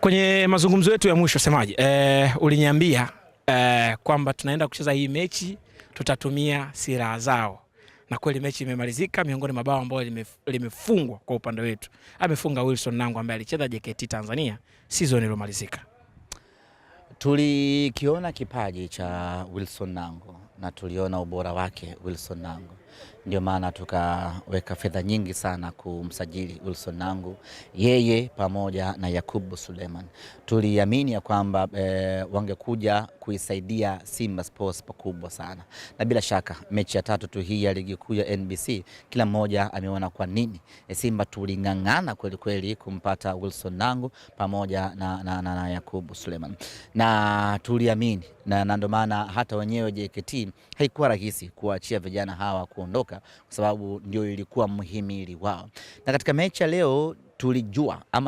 Kwenye mazungumzo yetu ya mwisho semaji, uliniambia kwamba tunaenda kucheza hii mechi tutatumia silaha zao, na kweli mechi imemalizika. Miongoni mwa mabao ambayo limefungwa kwa upande wetu, amefunga Wilson Nangu ambaye alicheza JKT Tanzania season iliyomalizika. Tulikiona kipaji cha Wilson Nangu na tuliona ubora wake Wilson Nangu. Ndio maana tukaweka fedha nyingi sana kumsajili Wilson Nangu, yeye pamoja na Yakubu Suleiman. Tuliamini ya kwamba wangekuja kuisaidia Simba Sports pakubwa sana. Na bila shaka mechi ya tatu tu hii ya ligi kuu ya NBC, kila mmoja ameona kwa nini Simba tulingangana kweli kweli kumpata Wilson Nangu pamoja na Yakubu Suleiman. Na tuliamini na ndio maana hata wenyewe JKT haikuwa rahisi kuachia vijana hawa kuondoka, kwa sababu ndio ilikuwa muhimili wao. Na katika mechi ya leo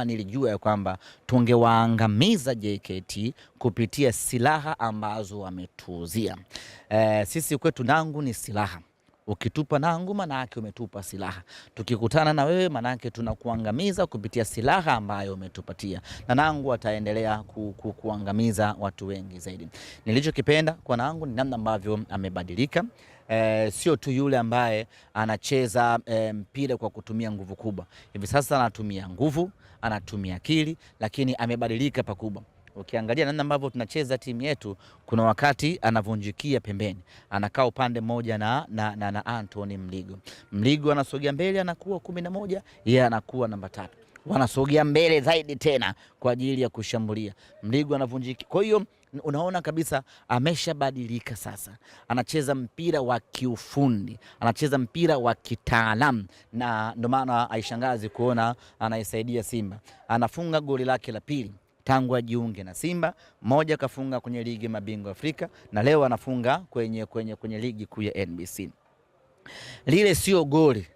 nilijua ya kwamba tungewaangamiza JKT kupitia silaha ambazo wametuuzia. Sisi kwetu Nangu ni silaha. Ukitupa Nangu manake umetupa silaha. Tukikutana na wewe manake tunakuangamiza kupitia silaha ambayo umetupatia. Na Nangu ataendelea kuangamiza watu wengi zaidi. Nilichokipenda kwa Nangu ni namna ambavyo amebadilika. Sio tu yule ambaye anacheza mpira kwa kutumia nguvu kubwa. Hivi sasa anatumia nguvu, anatumia akili, lakini amebadilika pakubwa. Ukiangalia namna ambavyo tunacheza timu yetu, kuna wakati anavunjikia pembeni, anakaa upande mmoja na Anthony Mligo. Mligo anasogea mbele, anakuwa 11, yeye anakuwa namba 3. Wanasogea mbele zaidi tena kwa ajili ya kushambulia. Mligo anavunjiki. Kwa hiyo unaona kabisa ameshabadilika sasa. Anacheza mpira wa kiufundi, anacheza mpira wa kitaalamu, na ndio maana aishangazi kuona anaisaidia Simba. Anafunga goli lake la pili tangu ajiunge na Simba. Moja kafunga kwenye ligi mabingwa Afrika na leo anafunga kwenye ligi kuu ya NBC. Lile sio goli.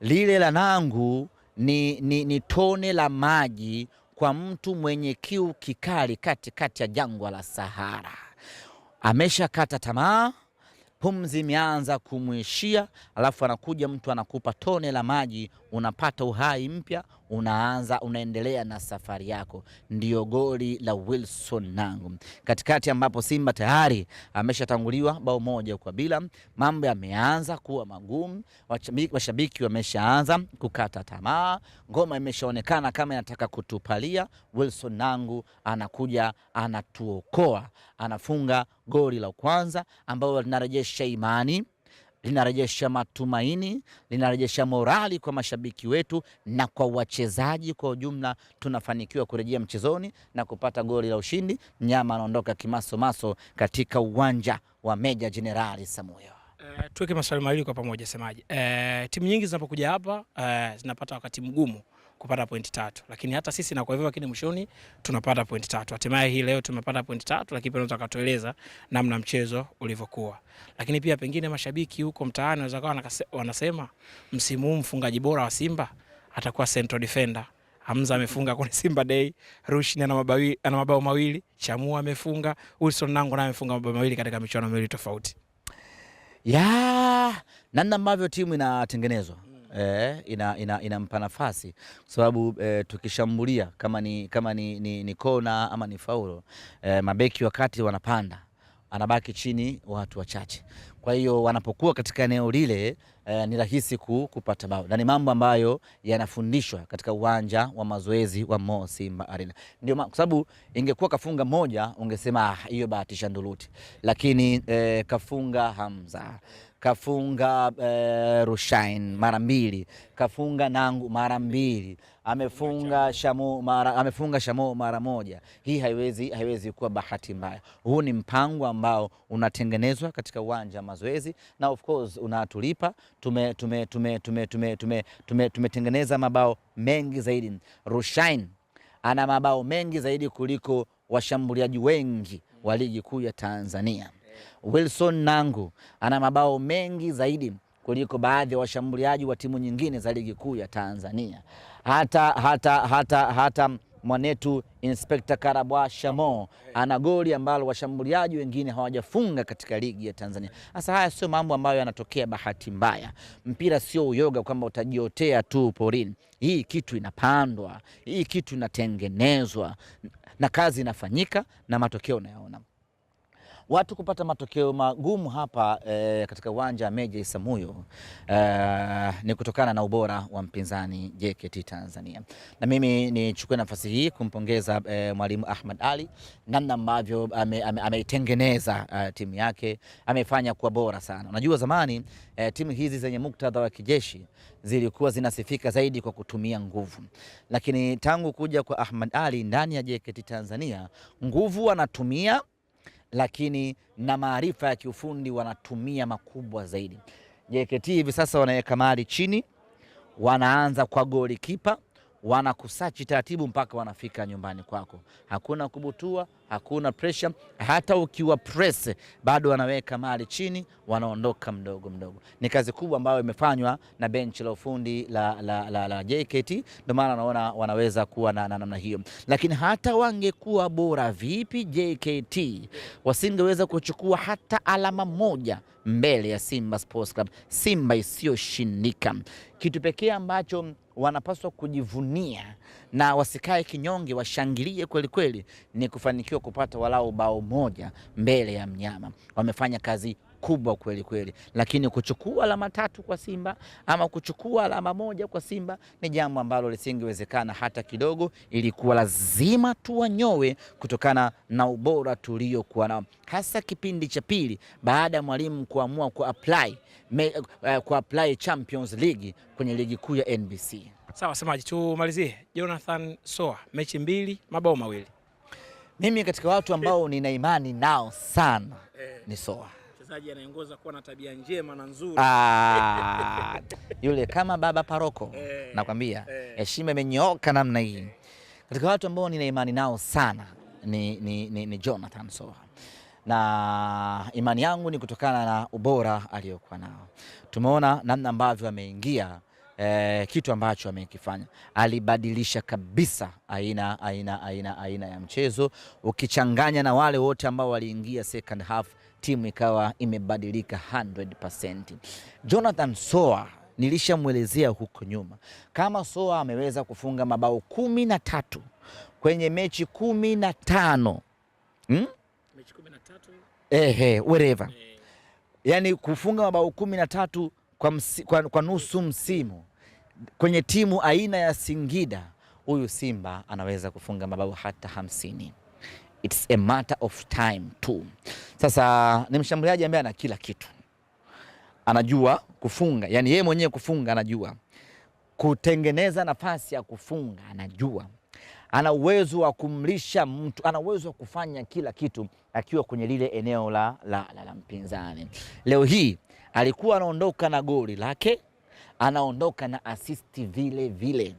Lile la Nangu ni tone la maji kwa mtu mwenye kiu kikali katikati ya jangwa la Sahara. Amesha kata tamaa, pumzi imeanza kumwishia, alafu anakuja mtu anakupa tone la maji, unapata uhai mpya, unaendelea na safari yako. Ndio goli la Wilson Nangu. Katikati ambapo Simba tayari ameshatanguliwa 1-0, mambo yameanza kuwa magumu, washabiki wameshaanza kukata tamaa, ngoma imeshaonekana kama inataka kutupalia. Wilson Nangu anakuja, anatuokoa, anafunga goli la kwanza ambalo linarejesha imani, linarejesha matumaini, linarejesha morali kwa mashabiki wetu na kwa wachezaji kwa ujumla. Tunafanikiwa kurejea mchezoni na kupata goli la ushindi. Mnyama anaondoka kimasomaso katika uwanja wa Meja Jenerali Samuel. Tuweke maswali mawili kwa pamoja semaji. Timu nyingi zinapokuja hapa zinapata wakati mgumu kupata pointi 3, lakini hata sisi na kwa hivyo lakini mwishoni tunapata pointi 3. Hatimaye hii leo tumepata pointi 3, lakini pia tunataka tueleza namna mchezo ulivyokuwa. Lakini pia pengine mashabiki huko mtaani wanasema msimu huu mfungaji bora wa Simba atakuwa central defender. Hamza amefunga kwenye Simba Day, Rushine ana mabao mawili, Chamua amefunga, Wilson Nangu naye amefunga mabao mawili katika michuano miwili tofauti. Namna ambavyo timu inatengenezwa inampa nafasi, kwa sababu tukishambulia kama ni kona ama ni faulo, mabeki wakati wanapanda anabaki chini watu wachache. Kwa hiyo wanapokuwa katika eneo lile ni rahisi kupata bao, na ni mambo ambayo yanafundishwa katika uwanja wa mazoezi wa Mo Simba Arena. Ndio kwa sababu ingekuwa kafunga moja ungesema hiyo bahatisha nduluti, lakini kafunga Hamza, kafunga Rushain mara 2, kafunga Nangu mara 2, amefunga Shamo mara 1. Hii haiwezi kuwa bahati mbaya. Huu ni mpango ambao unatengenezwa katika uwanja wa mazoezi, na of course unatulipa. Tumetengeneza mabao mengi zaidi. Rushain ana mabao mengi zaidi kuliko washambuliaji wengi wa ligi kuu ya Tanzania. Wilson Nangu ana mabao mengi zaidi kuliko baadhi ya washambuliaji wa timu nyingine za ligi kuu ya Tanzania. Hata mwanetu Inspector Karabwa Shamo ana goli ambalo washambuliaji wengine hawajafunga katika ligi ya Tanzania. Sasa haya sio mambo ambayo yanatokea bahati mbaya. Mpira sio uyoga kwamba utajiotea tu porini. Hii kitu inapandwa, hii kitu inatengenezwa na kazi inafanyika na matokeo unayaona. Watu kupata matokeo magumu hapa katika uwanja wa Meja Isamuhyo ni kutokana na ubora wa mpinzani JKT Tanzania. Na mimi nichukue nafasi hii kumpongeza mwalimu Ahmad Ally namna ambavyo ameitengeneza timu yake, amefanya kuwa bora sana. Unajua zamani timu hizi zenye muktadha wa kijeshi zilikuwa zinasifika zaidi kwa kutumia nguvu. Lakini tangu kuja kwa Ahmad Ally ndani ya JKT Tanzania, nguvu wanatumia lakini na maarifa ya kiufundi wanatumia makubwa zaidi. JKT hivi sasa wanaweka mali chini, wanaanza kwa golikipa, wanakusachi taratibu mpaka wanafika nyumbani kwako. Hakuna kubutua, hakuna pressure, hata ukiwa press bado wanaweka mali chini, wanaondoka mdogo mdogo. Ni kazi kubwa ambayo imefanywa na benchi la ufundi la JKT, ndio maana naona wanaweza kuwa na namna hiyo. Lakini hata wangekuwa bora vipi JKT, wasingeweza kuchukua hata alama moja mbele ya Simba Sports Club. Simba isiyoshindika. Kitu pekee ambacho wanapaswa kujivunia na wasikae kinyonge, washangilie kweli kweli, ni kufanikiwa kupata walau bao moja mbele ya mnyama. Wamefanya kazi kubwa kweli kweli, lakini kuchukua alama tatu kwa Simba ama kuchukua alama moja kwa Simba ni jambo ambalo lisingewezekana hata kidogo. Ilikuwa lazima tuwanyowe kutokana na ubora tuliokuwa nao, hasa kipindi cha pili baada ya mwalimu kuamua ku-apply Champions League kwenye ligi kuu ya NBC. Sawa semaji, tumalizie Jonathan Soa, mechi 2 mabao 2. Mimi katika watu ambao nina imani nao sana ni Soa. Mchezaji anaongoza kuwa na tabia njema na nzuri. Yule kama baba paroko nakwambia, heshima imenyooka namna hii. Katika watu ambao nina imani nao sana ni Jonathan Soa. Na imani yangu ni kutokana na ubora aliyokuwa nao. Tumeona namna ambavyo ameingia, kitu ambacho amekifanya. Alibadilisha kabisa aina ya mchezo. Ukichanganya na wale wote ambao waliingia second half, timu ikawa imebadilika 100%. Jonathan Soa nilishamwelezea huko nyuma, kama Soa ameweza kufunga mabao 13 kwenye mechi 15, mechi 13 whatever, yani kufunga mabao 13 kwa nusu msimu kwenye timu aina ya Singida, huyu Simba anaweza kufunga mabao hata 50. It's a matter of time too. Sasa ni mshambuliaji ambaye ana kila kitu. Anajua kufunga, yani yeye mwenyewe kufunga anajua. Kutengeneza nafasi ya kufunga anajua. Ana uwezo wa kumlisha mtu, ana uwezo wa kufanya kila kitu akiwa kwenye lile eneo la mpinzani. Leo hii alikuwa anaondoka na goli lake, anaondoka na assist vile vile.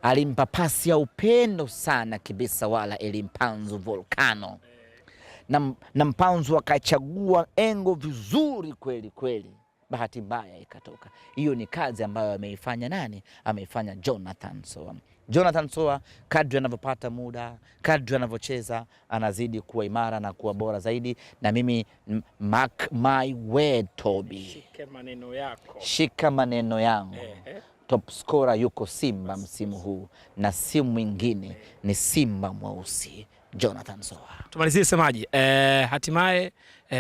Alimpa pasi ya upendo sana Kibisa wala Elimpanzu Volcano. Na Mpanzu akachagua engo vizuri kweli kweli. Bahati mbaya ikatoka. Hiyo ni kazi ambayo ameifanya nani? Ameifanya Jonathan Soa. Jonathan Soa kadri anavyopata muda, kadri anavyocheza, anazidi kuwa imara na kuwa bora zaidi. Na mimi mark my word Toby, shika maneno yangu, top scorer yuko Simba msimu huu, na si mwingine ni Simba mweusi Jonathan Soa. Tumalizie semaji, hatimaye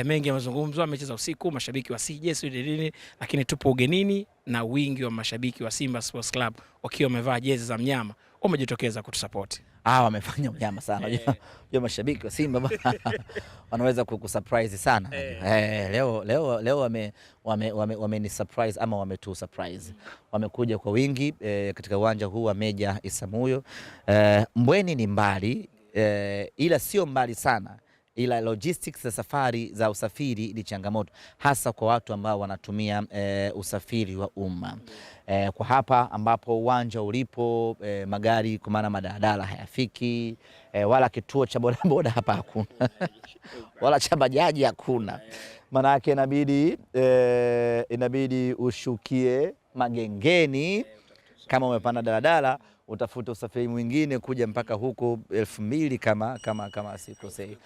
mengi yamezungumzwa, mechi za usiku, mashabiki wa CJ lakini tupo ugenini na wingi wa mashabiki wa Simba Sports Club wakiwa wamevaa jezi za mnyama wamejitokeza kutusupport. Wamefanya mnyama sana. Unajua mashabiki wa Simba wanaweza kukusurprise sana. Leo wame surprise ama wametu surprise. Wamekuja kwa wingi katika uwanja huu wa Meja Isamuhyo. Mbweni ni mbali, ila sio mbali sana, ila logistics za safari za usafiri ni changamoto, hasa kwa watu ambao wanatumia usafiri wa umma. Kwa hapa ambapo uwanja ulipo, magari kwa maana madaladala hayafiki, wala kituo cha bodaboda hapa hakuna wala cha bajaji hakuna. Maana yake inabidi ushukie Magengeni. Kama umepanda daladala utafute usafiri mwingine kuja mpaka huko 2000 kama sikosei.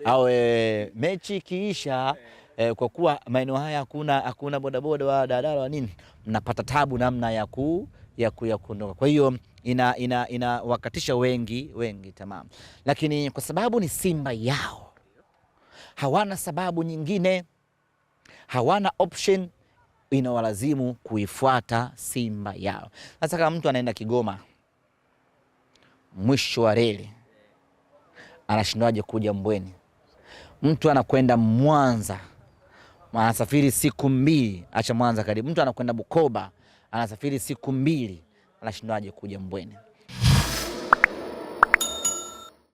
Au mechi kiisha, kwa kuwa maeneo haya hakuna bodaboda wa dadala wa nini, mnapata tabu namna ya kuondoka. Kwa hiyo ina wakatisha wengi tamam, lakini kwa sababu ni Simba yao, hawana sababu nyingine, hawana option, inawalazimu kuifuata Simba yao. Sasa kama mtu anaenda Kigoma mwisho wa reli, anashindwaje kuja Mbweni? Mtu anakwenda Mwanza, anasafiri siku 2, acha Mwanza karibu. Mtu anakwenda Bukoba, anasafiri siku 2, anashindwaje kuja Mbweni?